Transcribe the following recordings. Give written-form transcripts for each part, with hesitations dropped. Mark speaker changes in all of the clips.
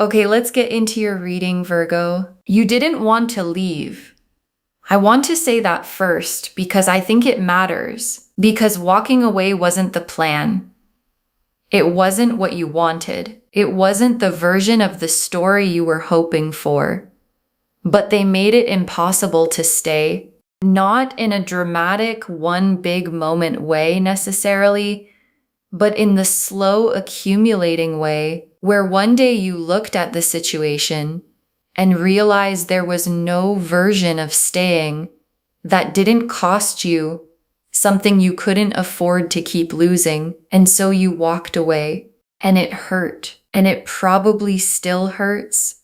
Speaker 1: Okay, let's get into your reading, Virgo. You didn't want to leave. I want to say that first because I think it matters. Because walking away wasn't the plan. It wasn't what you wanted. It wasn't the version of the story you were hoping for. But they made it impossible to stay. Not in a dramatic, one big moment way necessarily, but in the slow accumulating way where one day you looked at the situation and realized there was no version of staying that didn't cost you something you couldn't afford to keep losing, and so you walked away. And it hurt, and it probably still hurts.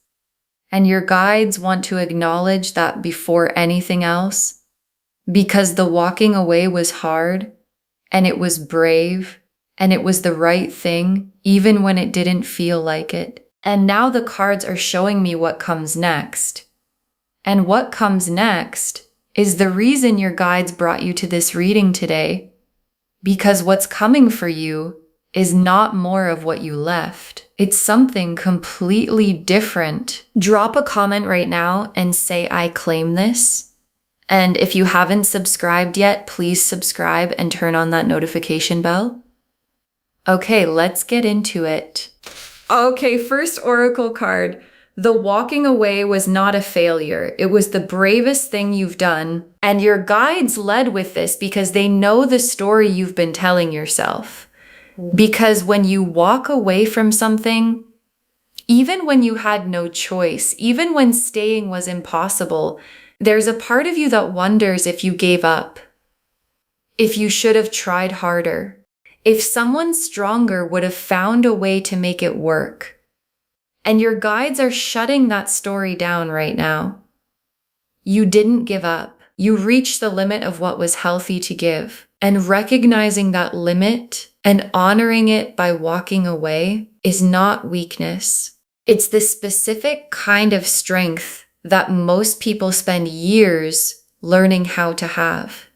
Speaker 1: And your guides want to acknowledge that before anything else, because the walking away was hard, and it was brave, and it was the right thing, even when it didn't feel like it. And now the cards are showing me what comes next. And what comes next is the reason your guides brought you to this reading today. Because what's coming for you is not more of what you left. It's something completely different. Drop a comment right now and say, I claim this. And if you haven't subscribed yet, please subscribe and turn on that notification bell. Okay, let's get into it. Okay, first oracle card. The walking away was not a failure. It was the bravest thing you've done. And your guides led with this because they know the story you've been telling yourself. Because when you walk away from something, even when you had no choice, even when staying was impossible, there's a part of you that wonders if you gave up, if you should have tried harder, if someone stronger would have found a way to make it work. And your guides are shutting that story down right now. You didn't give up. You reached the limit of what was healthy to give. And recognizing that limit and honoring it by walking away is not weakness. It's the specific kind of strength that most people spend years learning how to have.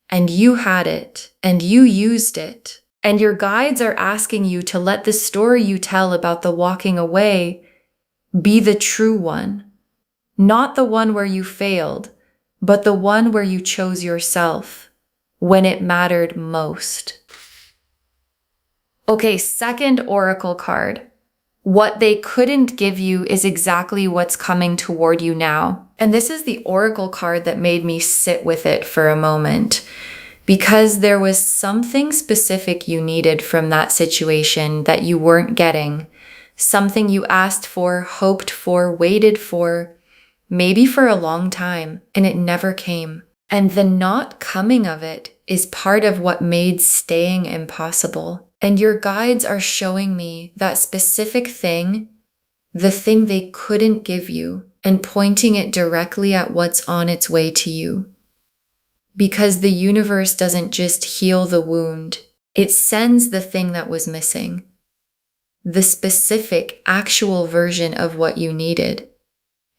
Speaker 1: And you had it, and you used it. And your guides are asking you to let the story you tell about the walking away be the true one. Not the one where you failed, but the one where you chose yourself when it mattered most. Okay, second oracle card. What they couldn't give you is exactly what's coming toward you now. And this is the oracle card that made me sit with it for a moment. Because there was something specific you needed from that situation that you weren't getting. Something you asked for, hoped for, waited for, maybe for a long time, and it never came. And the not coming of it is part of what made staying impossible. And your guides are showing me that specific thing, the thing they couldn't give you, and pointing it directly at what's on its way to you. Because the universe doesn't just heal the wound, it sends the thing that was missing. The specific, actual version of what you needed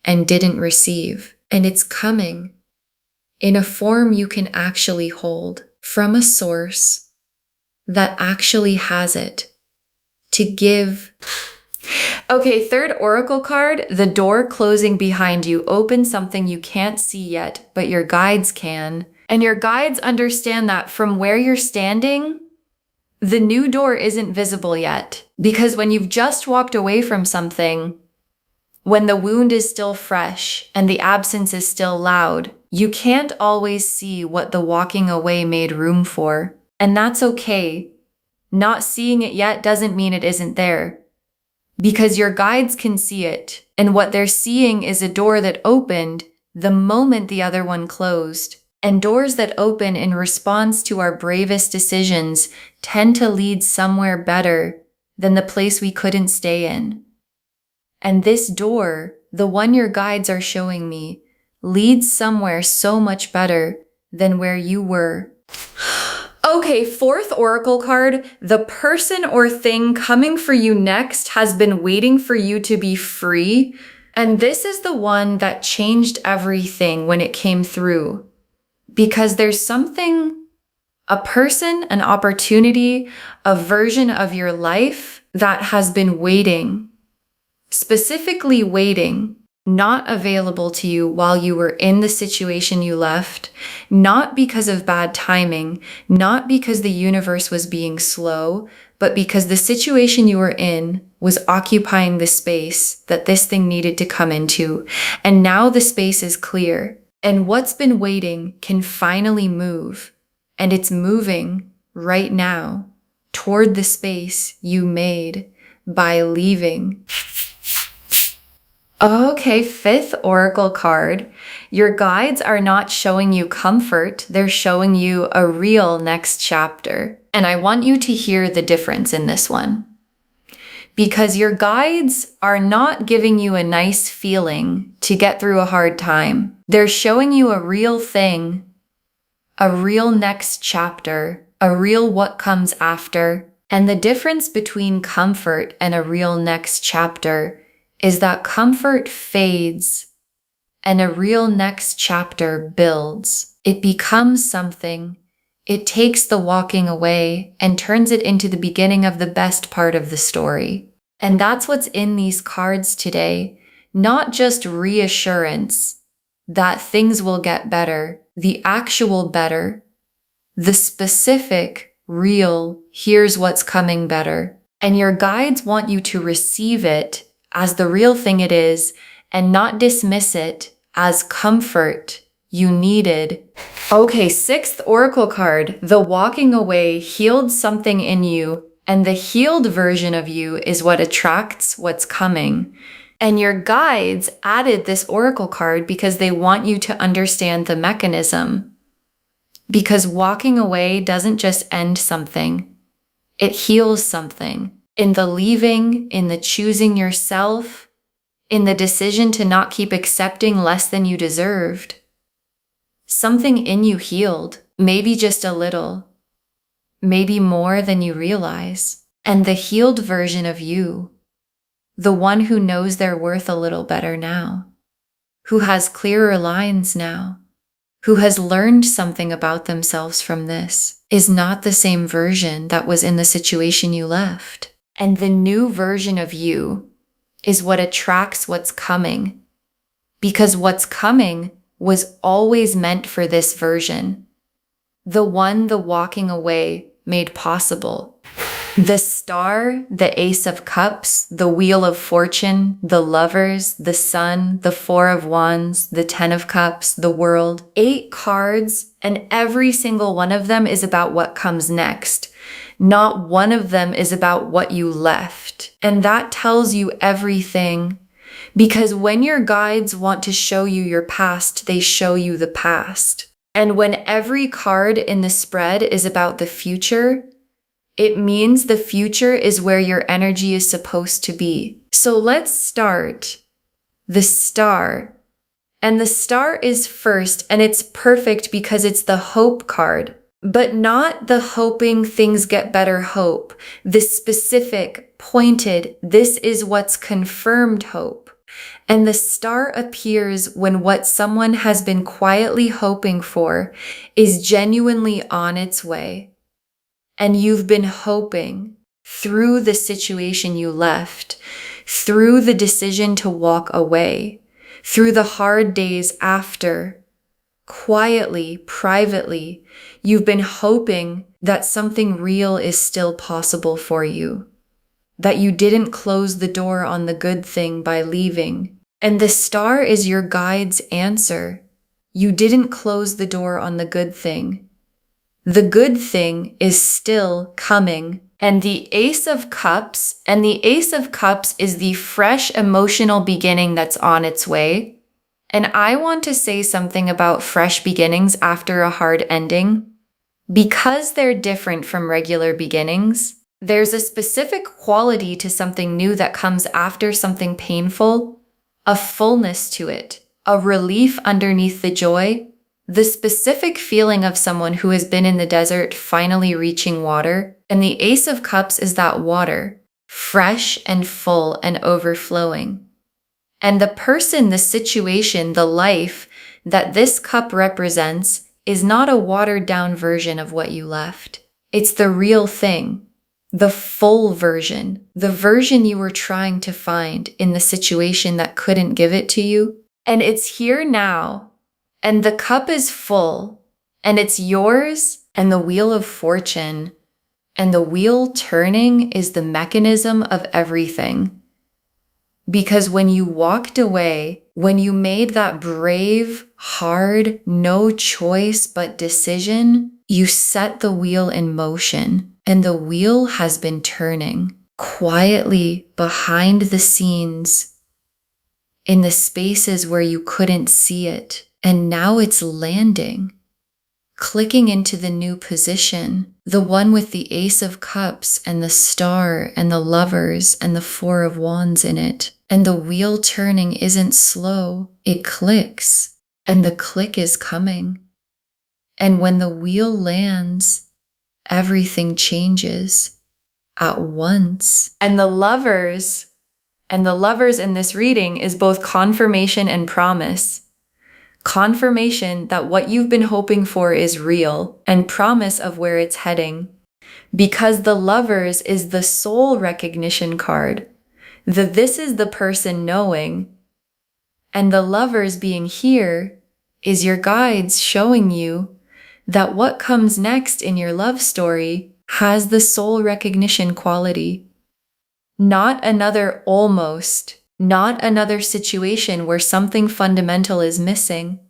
Speaker 1: and didn't receive. And it's coming in a form you can actually hold from a source that actually has it to give. Okay, third oracle card, the door closing behind you opens something you can't see yet, but your guides can. And your guides understand that from where you're standing, the new door isn't visible yet. Because when you've just walked away from something, when the wound is still fresh and the absence is still loud, you can't always see what the walking away made room for. And that's okay. Not seeing it yet doesn't mean it isn't there. Because your guides can see it. And what they're seeing is a door that opened the moment the other one closed. And doors that open in response to our bravest decisions tend to lead somewhere better than the place we couldn't stay in. And this door, the one your guides are showing me, leads somewhere so much better than where you were. Okay, fourth oracle card, the person or thing coming for you next has been waiting for you to be free. And this is the one that changed everything when it came through. Because there's something, a person, an opportunity, a version of your life that has been waiting specifically waiting, not available to you while you were in the situation you left, not because of bad timing, not because the universe was being slow, but because the situation you were in was occupying the space that this thing needed to come into. And now the space is clear. And what's been waiting can finally move. And it's moving right now toward the space you made by leaving. Okay, fifth oracle card. Your guides are not showing you comfort, they're showing you a real next chapter. And I want you to hear the difference in this one. Because your guides are not giving you a nice feeling to get through a hard time. They're showing you a real thing, a real next chapter, a real what comes after. And the difference between comfort and a real next chapter is that comfort fades and a real next chapter builds. It becomes something. It takes the walking away and turns it into the beginning of the best part of the story. And that's what's in these cards today. Not just reassurance that things will get better, the actual better, the specific, real, here's what's coming better. And your guides want you to receive it as the real thing it is and not dismiss it as comfort you needed. Okay, sixth oracle card. The walking away healed something in you, and the healed version of you is what attracts what's coming. And your guides added this oracle card because they want you to understand the mechanism. Because walking away doesn't just end something, it heals something. In the leaving, in the choosing yourself, in the decision to not keep accepting less than you deserved. Something in you healed, maybe just a little, maybe more than you realize. And the healed version of you, the one who knows their worth a little better now, who has clearer lines now, who has learned something about themselves from this, is not the same version that was in the situation you left. And the new version of you is what attracts what's coming, because what's coming was always meant for this version, the one the walking away made possible. The star, the ace of cups, the wheel of fortune, the lovers, the sun, the four of wands, the 10 of cups, the world, 8 cards, and every single one of them is about what comes next. Not one of them is about what you left. And that tells you everything, because when your guides want to show you your past, they show you the past. And when every card in the spread is about the future, it means the future is where your energy is supposed to be. So let's start. The star. And the star is first, and it's perfect because it's the hope card. But not the hoping things get better hope. The specific, pointed, this is what's confirmed hope. And the star appears when what someone has been quietly hoping for is genuinely on its way. And you've been hoping through the situation you left, through the decision to walk away, through the hard days after, quietly, privately, you've been hoping that something real is still possible for you, that you didn't close the door on the good thing by leaving. And the star is your guide's answer. You didn't close the door on the good thing. The good thing is still coming. And the Ace of Cups, is the fresh emotional beginning that's on its way. And I want to say something about fresh beginnings after a hard ending. Because they're different from regular beginnings, there's a specific quality to something new that comes after something painful, a fullness to it, a relief underneath the joy, the specific feeling of someone who has been in the desert finally reaching water. And the Ace of Cups is that water, fresh and full and overflowing. And the person, the situation, the life that this cup represents is not a watered down version of what you left. It's the real thing. the full version, the version you were trying to find in the situation that couldn't give it to you. And it's here now, and the cup is full, and it's yours, and the wheel of fortune, and the wheel turning is the mechanism of everything. Because when you walked away, when you made that brave, hard, no choice but decision, you set the wheel in motion, and the wheel has been turning quietly behind the scenes in the spaces where you couldn't see it. And now it's landing, clicking into the new position, the one with the Ace of Cups and the Star and the Lovers and the Four of Wands in it. And the wheel turning isn't slow, it clicks, and the click is coming. And when the wheel lands, everything changes at once. And the lovers in this reading is both confirmation and promise. Confirmation that what you've been hoping for is real, and promise of where it's heading. Because the Lovers is the soul recognition card. This is the person knowing. And the Lovers being here is your guides showing you that what comes next in your love story has the soul recognition quality. Not another almost, not another situation where something fundamental is missing.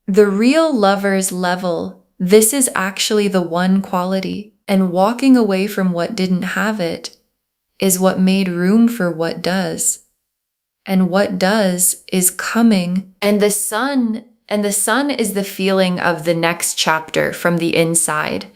Speaker 1: The real Lovers level, this is actually the one quality, and walking away from what didn't have it is what made room for what does. And what does is coming. And the sun is the feeling of the next chapter from the inside.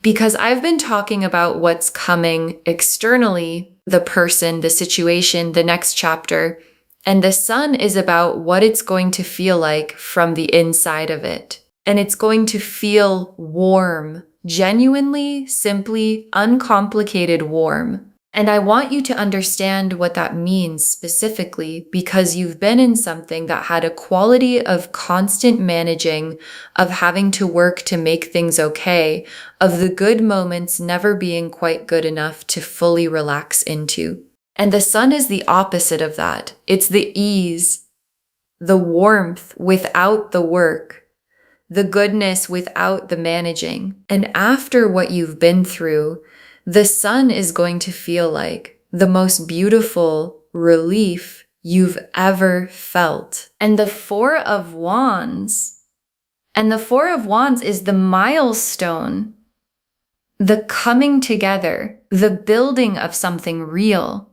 Speaker 1: Because I've been talking about what's coming externally, the person, the situation, the next chapter. And the sun is about what it's going to feel like from the inside of it. And it's going to feel warm, genuinely, simply, uncomplicated warm. And I want you to understand what that means specifically, because you've been in something that had a quality of constant managing, of having to work to make things okay, of the good moments never being quite good enough to fully relax into. And the sun is the opposite of that. It's the ease, the warmth without the work, the goodness without the managing. And after what you've been through, the sun is going to feel like the most beautiful relief you've ever felt. And the Four of Wands is the milestone, the coming together, the building of something real.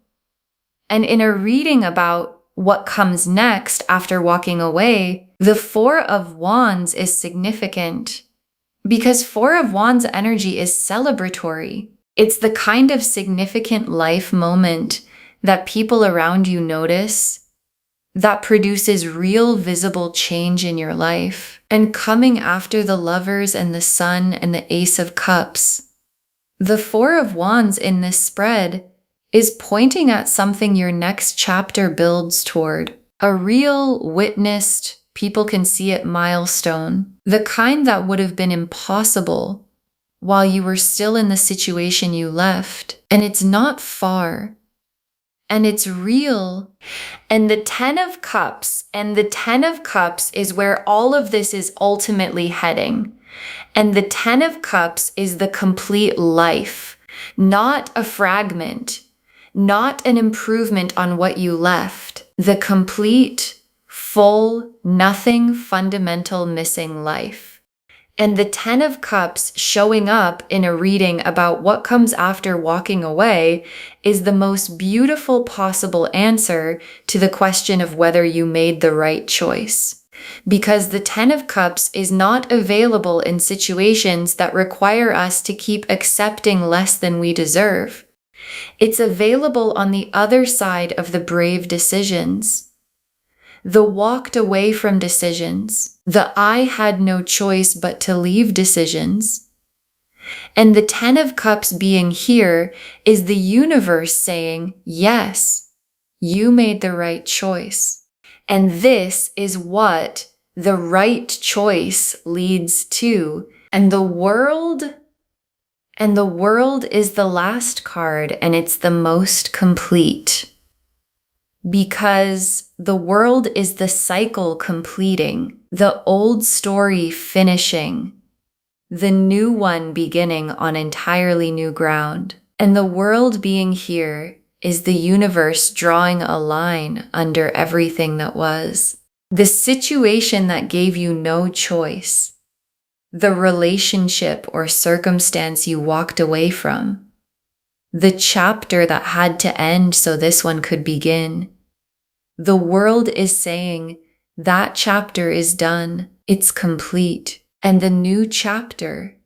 Speaker 1: And in a reading about what comes next after walking away, the Four of Wands is significant because Four of Wands energy is celebratory. It's the kind of significant life moment that people around you notice that produces real visible change in your life. And coming after the Lovers and the Sun and the Ace of Cups, the Four of Wands in this spread is pointing at something your next chapter builds toward. A real, witnessed, people can see it milestone. The kind that would have been impossible while you were still in the situation you left. And it's not far. And it's real. And the Ten of Cups is where all of this is ultimately heading. And the Ten of Cups is the complete life, not a fragment, not an improvement on what you left. The complete, full, nothing fundamental missing life. And the Ten of Cups showing up in a reading about what comes after walking away is the most beautiful possible answer to the question of whether you made the right choice. Because the Ten of Cups is not available in situations that require us to keep accepting less than we deserve. It's available on the other side of the brave decisions, the walked away from decisions, the I had no choice but to leave decisions. And the Ten of Cups being here is the universe saying, yes, you made the right choice. And this is what the right choice leads to. And the world And the world is the last card, and it's the most complete. Because the world is the cycle completing, the old story finishing, the new one beginning on entirely new ground. And the world being here is the universe drawing a line under everything that was. The situation that gave you no choice, the relationship or circumstance you walked away from, the chapter that had to end so this one could begin. The world is saying that chapter is done, it's complete, and the new chapter,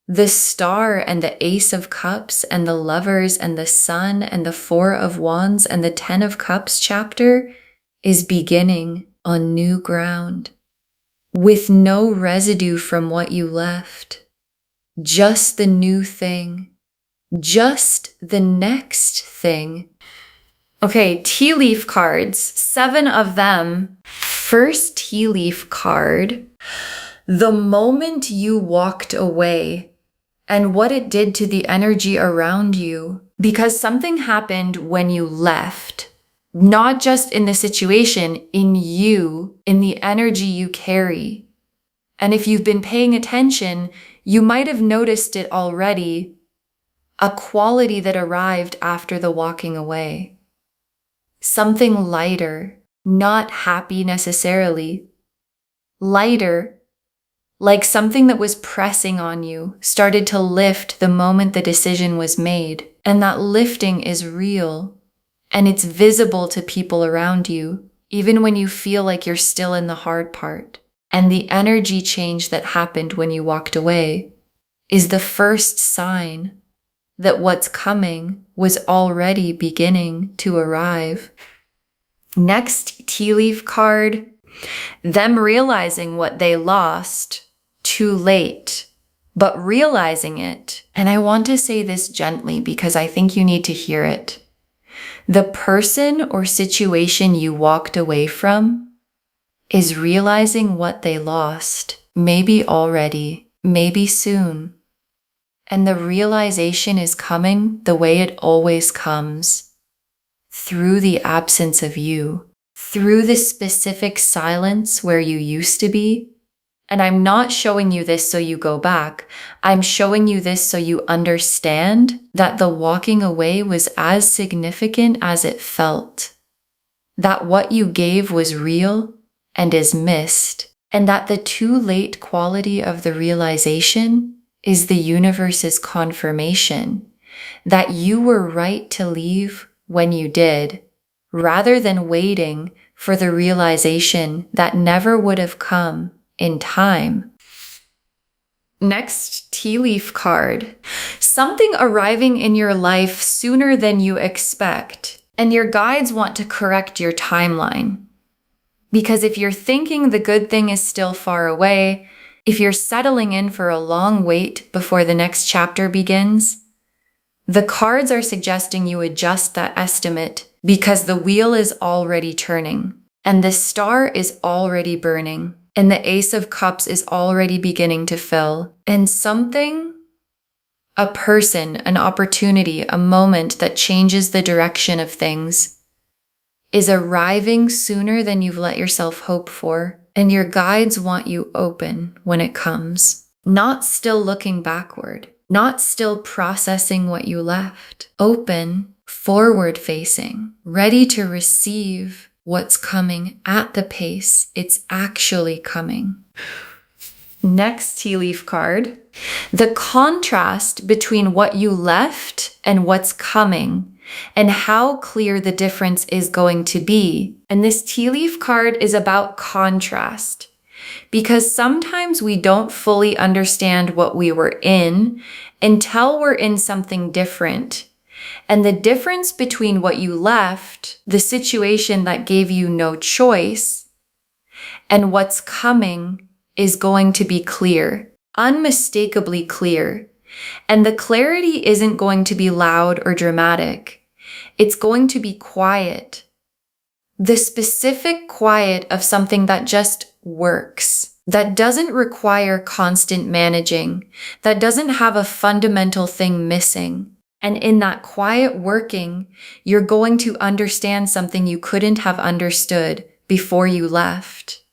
Speaker 1: the star and the Ace of Cups and the Lovers and the Sun and the Four of Wands and the Ten of Cups chapter is beginning on new ground, with no residue from what you left, just the new thing, just the next thing. Okay, tea leaf cards, 7 of them. First tea leaf card, the moment you walked away and what it did to the energy around you, because something happened when you left, not just in the situation, in you, in the energy you carry. And if you've been paying attention, you might have noticed it already, a quality that arrived after the walking away. Something lighter, not happy necessarily. Lighter, like something that was pressing on you, started to lift the moment the decision was made. And that lifting is real. And it's visible to people around you, even when you feel like you're still in the hard part. And the energy change that happened when you walked away is the first sign that what's coming was already beginning to arrive. Next tea leaf card, them realizing what they lost too late, but realizing it. And I want to say this gently because I think you need to hear it. The person or situation you walked away from is realizing what they lost, maybe already, maybe soon. And the realization is coming the way it always comes, through the absence of you, through the specific silence where you used to be. And I'm not showing you this so you go back. I'm showing you this so you understand that the walking away was as significant as it felt, that what you gave was real and is missed, and that the too late quality of the realization is the universe's confirmation that you were right to leave when you did, rather than waiting for the realization that never would have come in time. Next tea leaf card, something arriving in your life sooner than you expect, and your guides want to correct your timeline. Because if you're thinking the good thing is still far away, if you're settling in for a long wait before the next chapter begins, the cards are suggesting you adjust that estimate because the wheel is already turning and the star is already burning and the Ace of Cups is already beginning to fill. And something, a person, an opportunity, a moment that changes the direction of things is arriving sooner than you've let yourself hope for. And your guides want you open when it comes, not still looking backward, not still processing what you left, open, forward facing, ready to receive what's coming at the pace it's actually coming. Next tea leaf card, the contrast between what you left and what's coming and how clear the difference is going to be. And this tea leaf card is about contrast because sometimes we don't fully understand what we were in until we're in something different. And the difference between what you left, the situation that gave you no choice, and what's coming is going to be clear, unmistakably clear. And the clarity isn't going to be loud or dramatic. It's going to be quiet. The specific quiet of something that just works. that doesn't require constant managing, that doesn't have a fundamental thing missing. And in that quiet working, you're going to understand something you couldn't have understood before you left.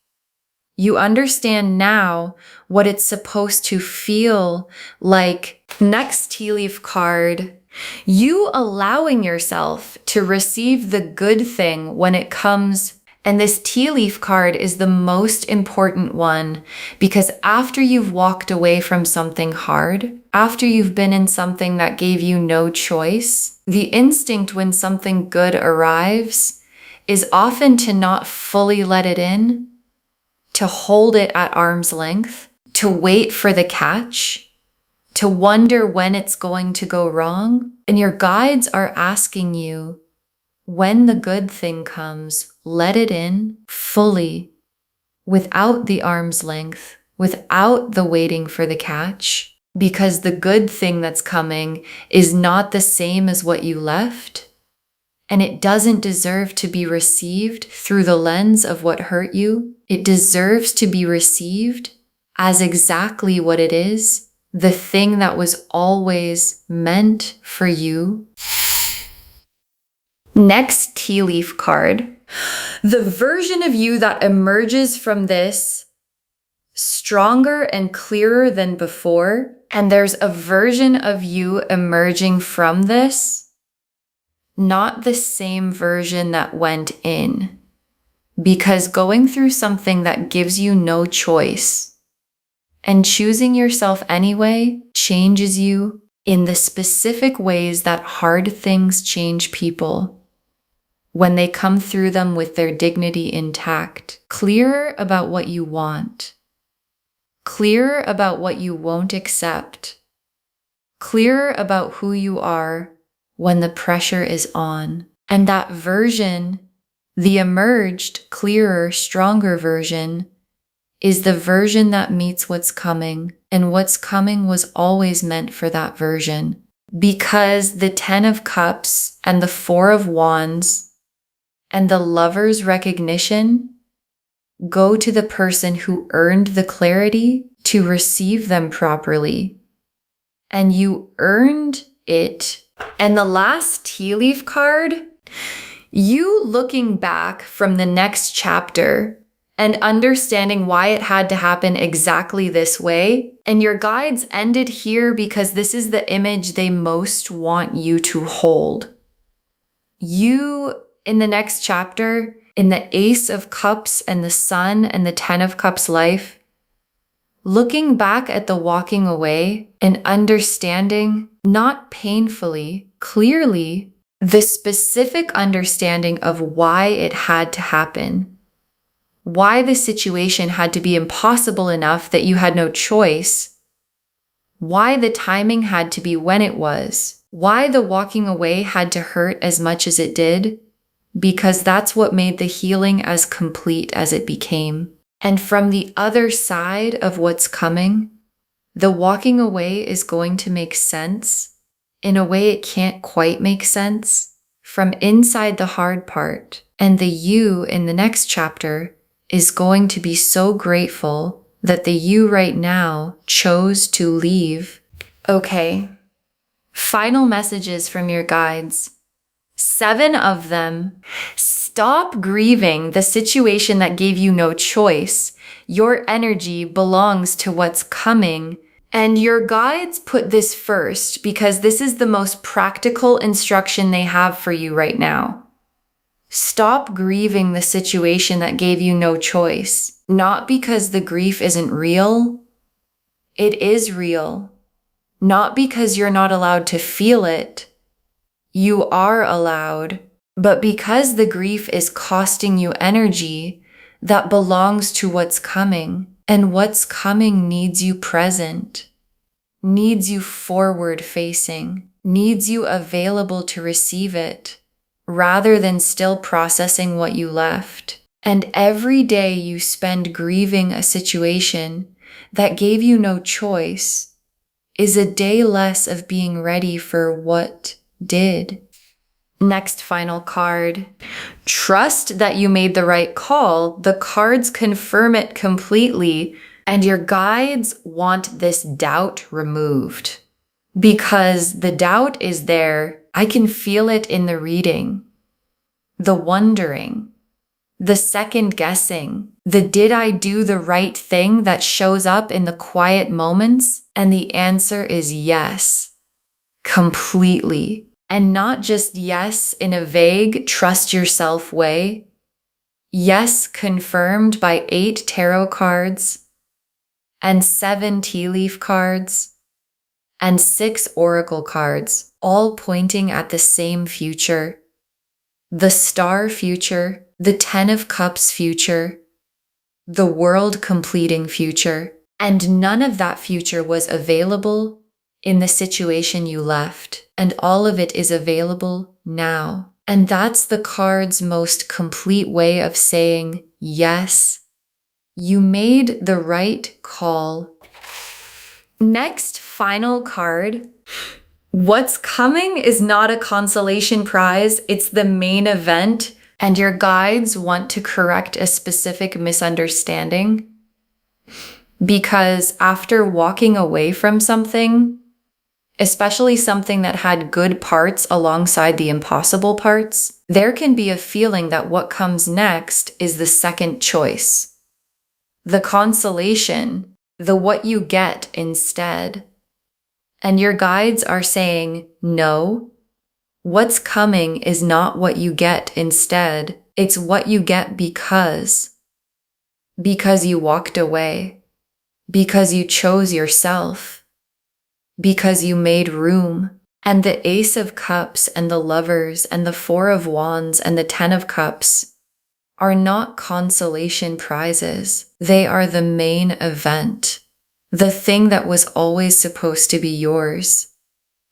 Speaker 1: You understand now what it's supposed to feel like. Next tea leaf card, you allowing yourself to receive the good thing when it comes. And this tea leaf card is the most important one because after you've walked away from something hard, after you've been in something that gave you no choice, the instinct when something good arrives is often to not fully let it in, to hold it at arm's length, to wait for the catch, to wonder when it's going to go wrong. And your guides are asking you, when the good thing comes, let it in fully, without the arm's length, without the waiting for the catch, because the good thing that's coming is not the same as what you left, and it doesn't deserve to be received through the lens of what hurt you. It deserves to be received as exactly what it is, the thing that was always meant for you. Next tea leaf card, the version of you that emerges from this stronger and clearer than before. And there's a version of you emerging from this, not the same version that went in. Because going through something that gives you no choice and choosing yourself anyway changes you in the specific ways that hard things change people. When they come through them with their dignity intact, clearer about what you want, clearer about what you won't accept, clearer about who you are when the pressure is on. And that version, the emerged, clearer, stronger version, is the version that meets what's coming. And what's coming was always meant for that version. Because the 10 of Cups and the 4 of Wands and the Lover's recognition go to the person who earned the clarity to receive them properly. And you earned it. And the last tea leaf card, you looking back from the next chapter and understanding why it had to happen exactly this way. And your guides ended here because this is the image they most want you to hold. You, in the next chapter, in the Ace of Cups and the Sun and the 10 of Cups life, looking back at the walking away and understanding, not painfully, clearly, the specific understanding of why it had to happen, why the situation had to be impossible enough that you had no choice, why the timing had to be when it was, why the walking away had to hurt as much as it did, because that's what made the healing as complete as it became. And from the other side of what's coming, the walking away is going to make sense in a way it can't quite make sense from inside the hard part. And the you in the next chapter is going to be so grateful that the you right now chose to leave. Okay, final messages from your guides. 7 of them. Stop grieving the situation that gave you no choice. Your energy belongs to what's coming. And your guides put this first because this is the most practical instruction they have for you right now. Stop grieving the situation that gave you no choice. Not because the grief isn't real. It is real. Not because you're not allowed to feel it. You are allowed, but because the grief is costing you energy that belongs to what's coming, and what's coming needs you present, needs you forward facing, needs you available to receive it, rather than still processing what you left. And every day you spend grieving a situation that gave you no choice is a day less of being ready for what did. Next final card. Trust that you made the right call. The cards confirm it completely, and your guides want this doubt removed. Because the doubt is there. I can feel it in the reading. The wondering. The second guessing. The did I do the right thing that shows up in the quiet moments? And the answer is yes. Completely. And not just yes in a vague, trust yourself way. Yes confirmed by 8 tarot cards and 7 tea leaf cards and 6 oracle cards, all pointing at the same future. The star future, the 10 of cups future, the world completing future. And none of that future was available in the situation you left. And all of it is available now. And that's the card's most complete way of saying, yes, you made the right call. Next, final card. What's coming is not a consolation prize. It's the main event. And your guides want to correct a specific misunderstanding. Because after walking away from something, especially something that had good parts alongside the impossible parts, there can be a feeling that what comes next is the second choice. The consolation, the what you get instead. And your guides are saying, no, what's coming is not what you get instead. It's what you get because you walked away, because you chose yourself, because you made room. And the Ace of Cups and the Lovers and the 4 of Wands and the 10 of Cups are not consolation prizes. They are the main event, the thing that was always supposed to be yours.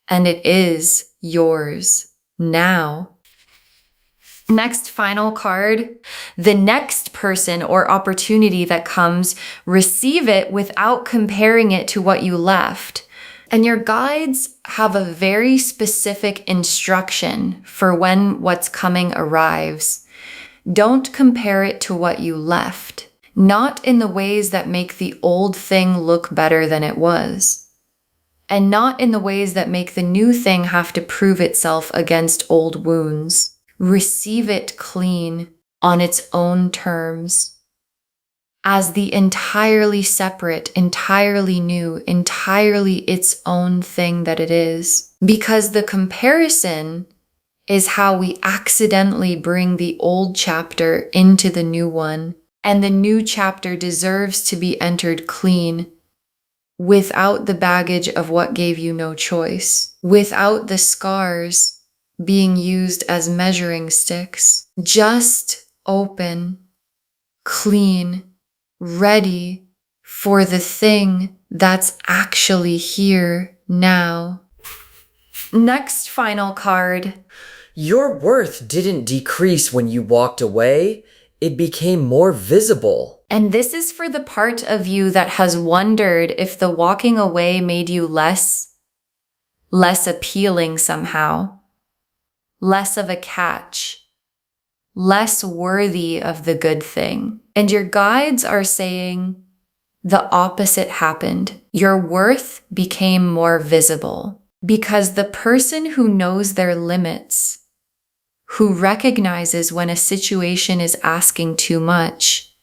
Speaker 1: And it is yours now. Next final card. The next person or opportunity that comes, receive it without comparing it to what you left. And your guides have a very specific instruction for when what's coming arrives. Don't compare it to what you left, not in the ways that make the old thing look better than it was, and not in the ways that make the new thing have to prove itself against old wounds. Receive it clean on its own terms, as the entirely separate, entirely new, entirely its own thing that it is. Because the comparison is how we accidentally bring the old chapter into the new one, and the new chapter deserves to be entered clean, without the baggage of what gave you no choice, without the scars being used as measuring sticks. Just open, clean, ready for the thing that's actually here now. Next final card.
Speaker 2: Your worth didn't decrease when you walked away. It became more visible.
Speaker 1: And this is for the part of you that has wondered if the walking away made you less appealing somehow, less of a catch, less worthy of the good thing. And your guides are saying the opposite happened. Your worth became more visible because the person who knows their limits, who recognizes when a situation is asking too much,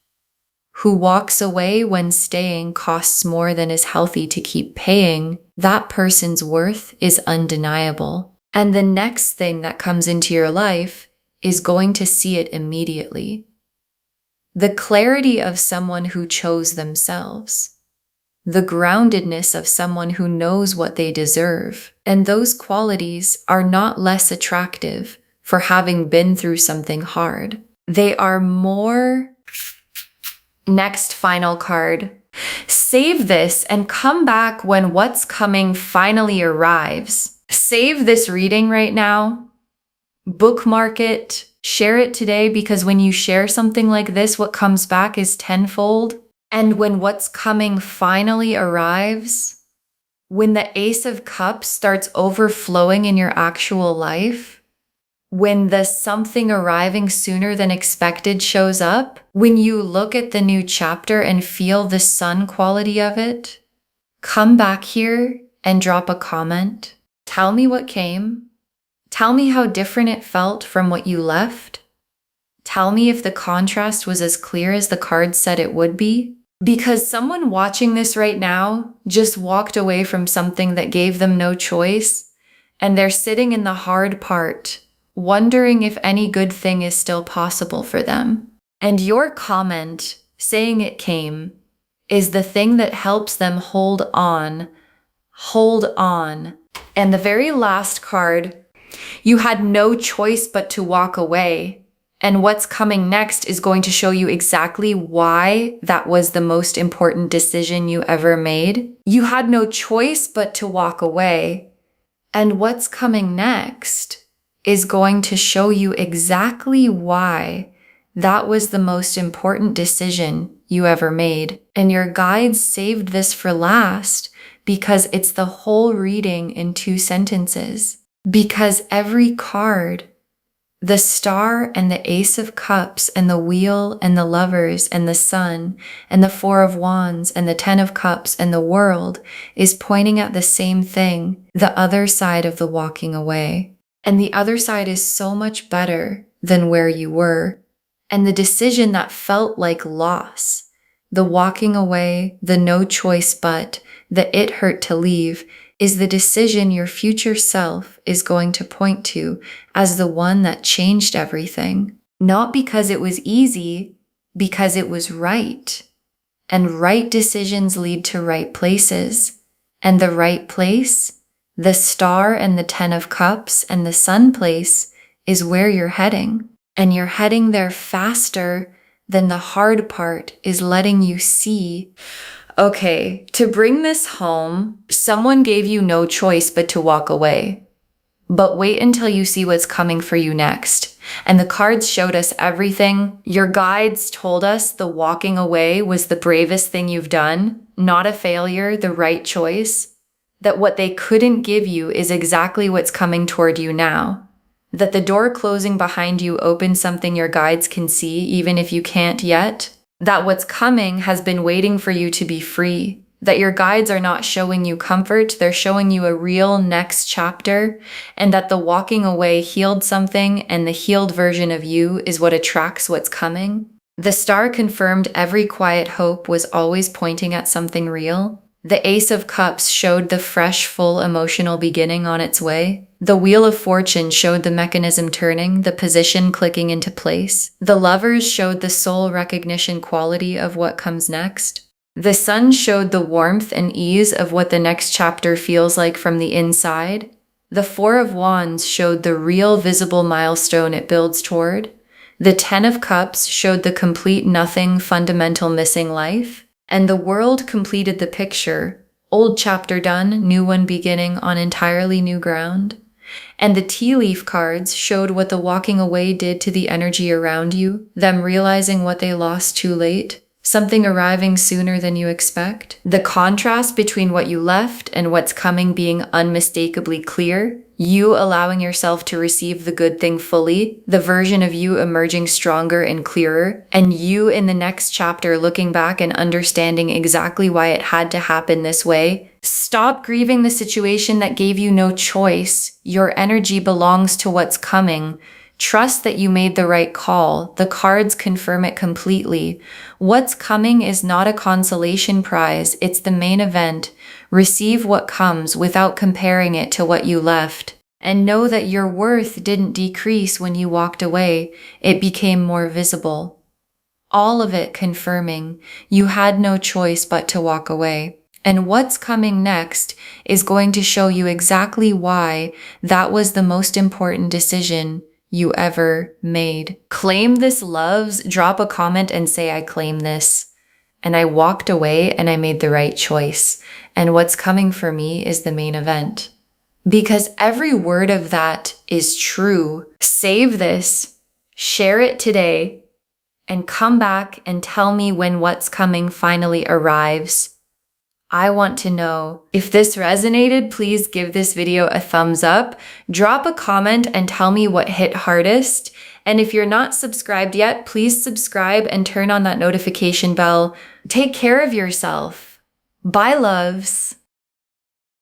Speaker 1: who walks away when staying costs more than is healthy to keep paying, that person's worth is undeniable. And the next thing that comes into your life is going to see it immediately. The clarity of someone who chose themselves. The groundedness of someone who knows what they deserve. And those qualities are not less attractive for having been through something hard. They are more. Next final card. Save this and come back when what's coming finally arrives. Save this reading right now. Bookmark it. Share it today, because when you share something like this, what comes back is tenfold. And when what's coming finally arrives, when the Ace of Cups starts overflowing in your actual life, when the something arriving sooner than expected shows up, when you look at the new chapter and feel the sun quality of it, come back here and drop a comment. Tell me what came. Tell me how different it felt from what you left. Tell me if the contrast was as clear as the card said it would be. Because someone watching this right now just walked away from something that gave them no choice, and they're sitting in the hard part, wondering if any good thing is still possible for them. And your comment, saying it came, is the thing that helps them hold on. Hold on. And the very last card, you had no choice but to walk away. And what's coming next is going to show you exactly why that was the most important decision you ever made. You had no choice but to walk away. And what's coming next is going to show you exactly why that was the most important decision you ever made. And your guides saved this for last because it's the whole reading in 2 sentences. Because every card, the star and the Ace of Cups and the Wheel and the Lovers and the Sun and the Four of Wands and the Ten of Cups and the World is pointing at the same thing, the other side of the walking away. And the other side is so much better than where you were. And the decision that felt like loss, the walking away, the no choice but, the it hurt to leave, is the decision your future self is going to point to as the one that changed everything. Not because it was easy, because it was right. And right decisions lead to right places. And the right place, the star and the Ten of Cups and the Sun place, is where you're heading. And you're heading there faster than the hard part is letting you see. Okay, to bring this home, someone gave you no choice but to walk away. But wait until you see what's coming for you next. And the cards showed us everything. Your guides told us the walking away was the bravest thing you've done, not a failure, the right choice. That what they couldn't give you is exactly what's coming toward you now. That the door closing behind you opens something your guides can see even if you can't yet. That what's coming has been waiting for you to be free. That your guides are not showing you comfort, they're showing you a real next chapter. And that the walking away healed something, and the healed version of you is what attracts what's coming. The star confirmed every quiet hope was always pointing at something real. The Ace of Cups showed the fresh, full emotional beginning on its way. The Wheel of Fortune showed the mechanism turning, the position clicking into place. The Lovers showed the soul recognition quality of what comes next. The Sun showed the warmth and ease of what the next chapter feels like from the inside. The Four of Wands showed the real visible milestone it builds toward. The Ten of Cups showed the complete nothing fundamental missing life. And the World completed the picture. Old chapter done, new one beginning on entirely new ground. And the tea leaf cards showed what the walking away did to the energy around you, them realizing what they lost too late, something arriving sooner than you expect. The contrast between what you left and what's coming being unmistakably clear, you allowing yourself to receive the good thing fully, the version of you emerging stronger and clearer, and you in the next chapter looking back and understanding exactly why it had to happen this way. Stop grieving the situation that gave you no choice. Your energy belongs to what's coming. Trust that you made the right call. The cards confirm it completely. What's coming is not a consolation prize, it's the main event. Receive what comes without comparing it to what you left. And know that your worth didn't decrease when you walked away, it became more visible. All of it confirming you had no choice but to walk away. And what's coming next is going to show you exactly why that was the most important decision you ever made. Claim this, loves. Drop a comment and say, I claim this. And I walked away and I made the right choice. And what's coming for me is the main event. Because every word of that is true. Save this, share it today, and come back and tell me when what's coming finally arrives. I want to know. If this resonated, please give this video a thumbs up, drop a comment and tell me what hit hardest. And if you're not subscribed yet, please subscribe and turn on that notification bell. Take care of yourself. Bye, loves.